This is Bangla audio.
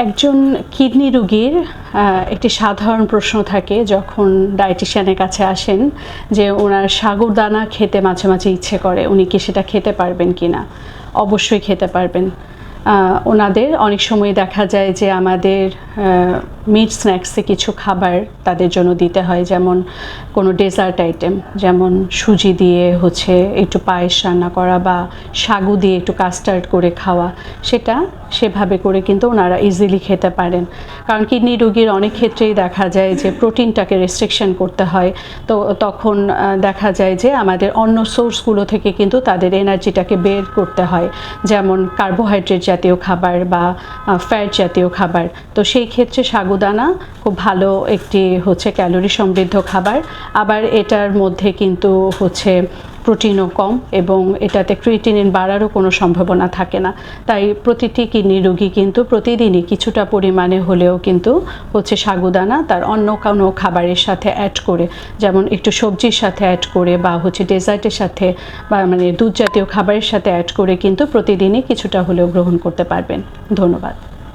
একজন কিডনি রোগীর একটি সাধারণ প্রশ্ন থাকে যখন ডায়েটিশিয়ানের কাছে আসেন যে ওনার সাগুদানা খেতে মাঝে মাঝে ইচ্ছে করে, উনি কি সেটা খেতে পারবেন কি না। অবশ্যই খেতে পারবেন। ওনাদের অনেক সময় দেখা যায় যে আমাদের মিট স্ন্যাক্সে কিছু খাবার তাদের জন্য দিতে হয়, যেমন কোনো ডেজার্ট আইটেম, যেমন সুজি দিয়ে একটু পায়েস রান্না করা বা সাগু দিয়ে একটু কাস্টার্ড করে খাওয়া, সেটা সেভাবে করে কিন্তু ওনারা ইজিলি খেতে পারেন। কারণ কিডনি রোগীর অনেক ক্ষেত্রেই দেখা যায় যে প্রোটিনটাকে রেস্ট্রিকশন করতে হয়, তো তখন দেখা যায় যে আমাদের অন্য সোর্সগুলো থেকে কিন্তু তাদের এনার্জিটাকে বের করতে হয়, যেমন কার্বোহাইড্রেট জাতীয় খাবার বা ফ্যাট জাতীয় খাবার। তো সেই ক্ষেত্রে সাগুদানা খুব ভালো একটি ক্যালোরি সমৃদ্ধ খাবার, আবার এটার মধ্যে কিন্তু প্রোটিনও কম এবং এটাতে ক্রিয়েটিনিন বাড়ারও কোনো সম্ভাবনা থাকে না। তাই প্রতিটি কিডনি রোগী কিন্তু প্রতিদিনই কিছুটা পরিমাণে হলেও কিন্তু সাগুদানা তার অন্য কোনো খাবারের সাথে অ্যাড করে, যেমন একটু সবজির সাথে অ্যাড করে বা ডেজার্টের সাথে বা দুধ জাতীয় খাবারের সাথে অ্যাড করে কিন্তু প্রতিদিনই কিছুটা হলেও গ্রহণ করতে পারবেন। ধন্যবাদ।